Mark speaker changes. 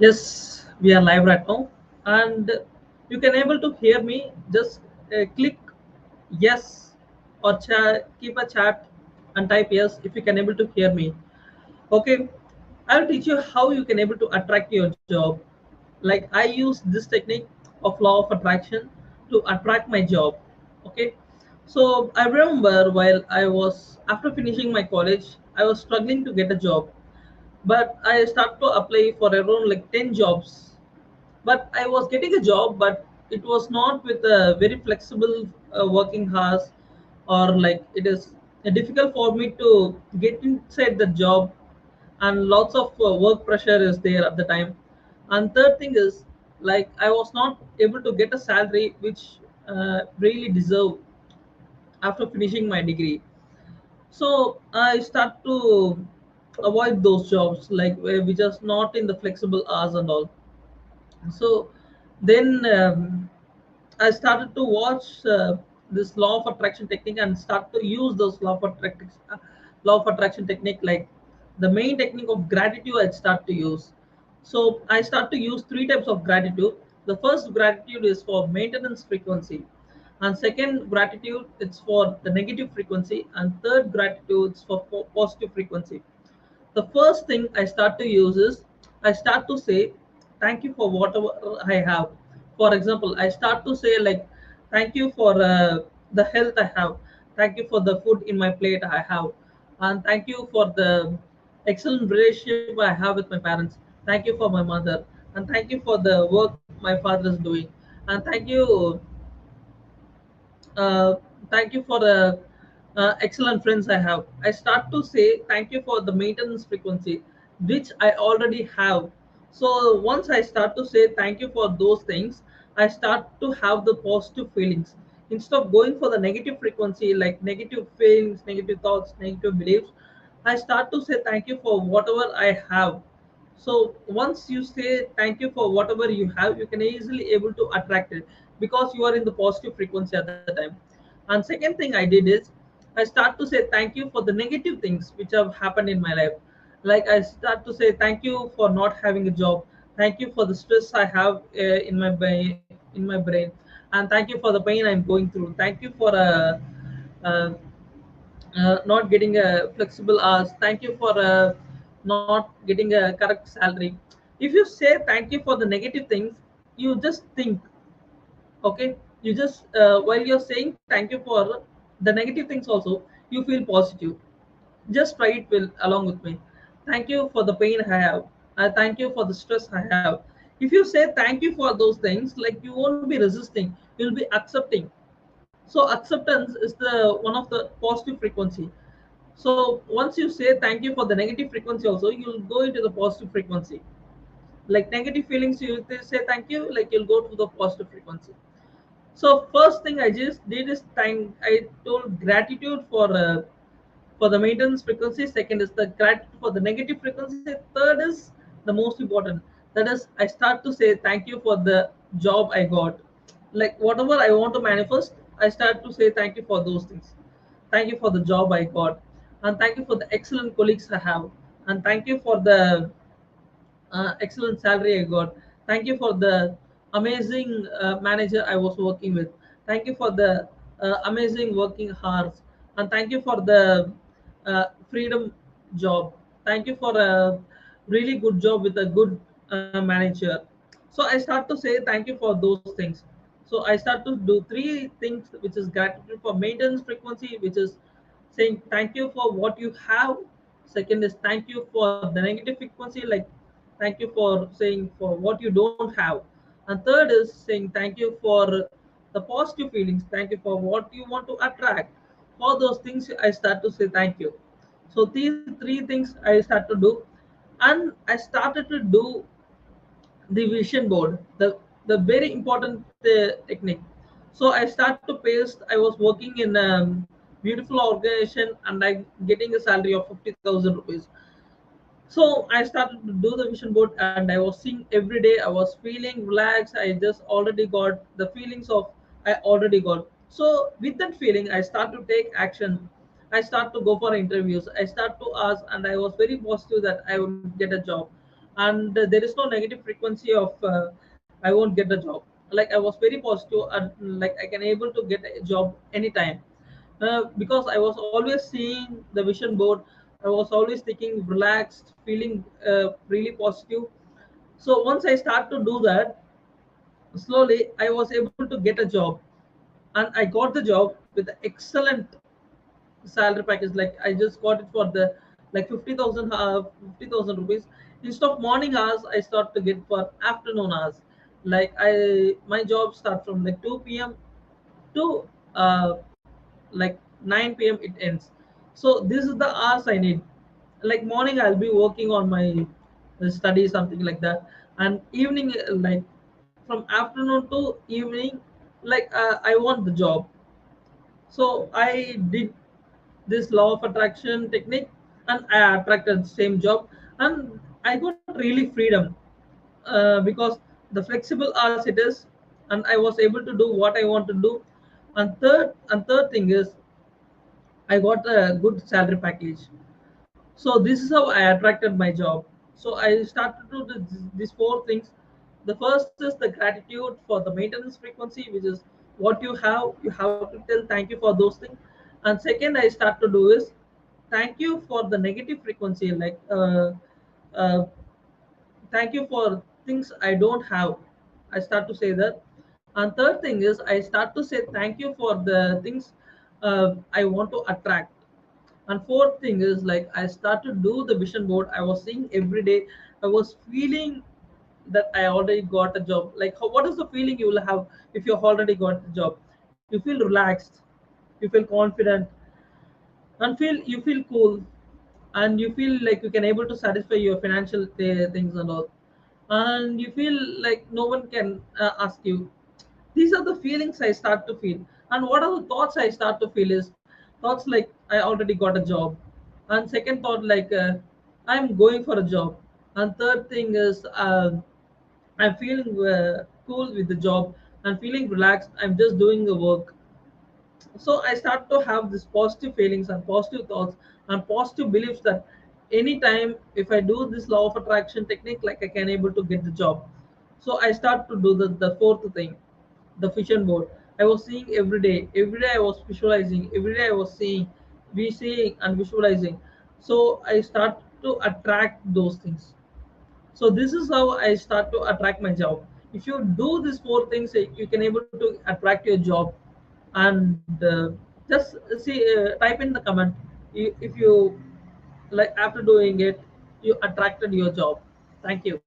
Speaker 1: Yes, we are live right now, and you can able to hear me. Just click yes or keep a chat and type yes if you can able to hear me. Okay, I'll teach you how you can able to attract your job. Like I use this technique of law of attraction to attract my job. Okay, so I remember while I was after finishing my college, I was struggling to get a job, but I started to apply for around like 10 jobs, but I was getting a job, but it was not with a very flexible working hours, or like it is difficult for me to get inside the job, and lots of work pressure is there at the time. And third thing is, like I was not able to get a salary which really deserve after finishing my degree. So I start to avoid those jobs like which is not in the flexible hours and all. So then I started to watch this law of attraction technique and start to use those law of attraction technique, like the main technique of gratitude I start to use. So I start to use three types of gratitude. The first gratitude is for maintenance frequency, and second gratitude it's for the negative frequency, and third gratitude is for positive frequency. The first thing I start to use is I start to say thank you for whatever I have. For example, I start to say like thank you for the health I have, thank you for the food in my plate I have, and thank you for the excellent relationship I have with my parents. Thank you for my mother, and thank you for the work my father is doing, and uh, thank you for the excellent friends I have. I start to say thank you for the maintenance frequency, which I already have. So once I start to say thank you for those things, I start to have the positive feelings. Instead of going for the negative frequency, like negative feelings, negative thoughts, negative beliefs, I start to say thank you for whatever I have. So once you say thank you for whatever you have, you can easily able to attract it because you are in the positive frequency at the time. And second thing I did is I start to say thank you for the negative things which have happened in my life. Like I start to say thank you for not having a job. Thank you for the stress I have in my brain, and thank you for the pain I'm going through. Thank you for uh, not getting a flexible hours. Thank you for not getting a correct salary. If you say thank you for the negative things, you just think, okay, you just while you're saying thank you for the negative things also, you feel positive. Just try it will along with me. Thank you for the pain I have. I thank you for the stress I have. If you say thank you for those things, like you won't be resisting, you'll be accepting. So acceptance is the one of the positive frequency. So once you say thank you for the negative frequency also, you'll go into the positive frequency. Like negative feelings, you say thank you, like you'll go to the positive frequency. So first thing I just did is thank. I told gratitude for the maintenance frequency. Second is the gratitude for the negative frequency. Third is the most important. That is, I start to say thank you for the job I got. Like whatever I want to manifest, I start to say thank you for those things. Thank you for the job I got, and thank you for the excellent colleagues I have, and thank you for the excellent salary I got. Thank you for the amazing manager I was working with. Thank you for the amazing working hours, and thank you for the freedom job. Thank you for a really good job with a good manager. So I start to say thank you for those things. So I start to do three things, which is gratitude for maintenance frequency, which is saying thank you for what you have. Second is thank you for the negative frequency, like thank you for saying for what you don't have. And third is saying thank you for the positive feelings, thank you for what you want to attract. All those things I start to say thank you. So these three things I start to do, and I started to do the vision board, the very important technique. So I start to paste. I was working in a beautiful organization, and I getting a salary of 50,000 rupees. So I started to do the vision board, and I was seeing every day. I was feeling relaxed. I just already got the feelings of I already got. So with that feeling, I start to take action. I start to go for interviews. I start to ask, and I was very positive that I would get a job. and there is no negative frequency of I won't get the job. Like I was very positive, and like I can able to get a job anytime, because I was always seeing the vision board. I was always thinking relaxed, feeling really positive. So once I start to do that, slowly I was able to get a job, and I got the job with excellent salary package. Like I just got it for the like 50,000 rupees. Instead of morning hours, I start to get for afternoon hours. Like I my job start from like 2 p.m. to like 9 p.m. it ends. So this is the hours I need. Like morning I'll be working on my study, something like that, and evening like from afternoon to evening, like I want the job. So I did this law of attraction technique, and I attracted same job, and I got really freedom, because the flexible hours it is, and I was able to do what I want to do. And third thing is I got a good salary package. So this is how I attracted my job. So I started to do these four things. The first is the gratitude for the maintenance frequency, which is what you have to tell thank you for those things. And second I start to do is thank you for the negative frequency, like uh, thank you for things I don't have. I start to say that. And third thing is I start to say thank you for the things I want to attract. And fourth thing is like I start to do the vision board. I was seeing every day. I was feeling that I already got a job. Like what is the feeling you will have if you have already got the job? You feel relaxed, you feel confident, and you feel cool, and you feel like you can able to satisfy your financial things and all, and you feel like no one can ask you. These are the feelings I start to feel. And what are the thoughts I start to feel is thoughts like I already got a job, and second thought like I'm going for a job, and third thing is I'm feeling cool with the job and feeling relaxed. I'm just doing the work. So I start to have this positive feelings and positive thoughts and positive beliefs that anytime if I do this law of attraction technique, like I can able to get the job. So I start to do the fourth thing, the vision board. I was seeing every day I was visualizing, every day I was seeing, we seeing and visualizing. So I start to attract those things. So this is how I start to attract my job. If you do these four things, you can able to attract your job. And just see, type in the comment, if you like after doing it, you attracted your job. Thank you.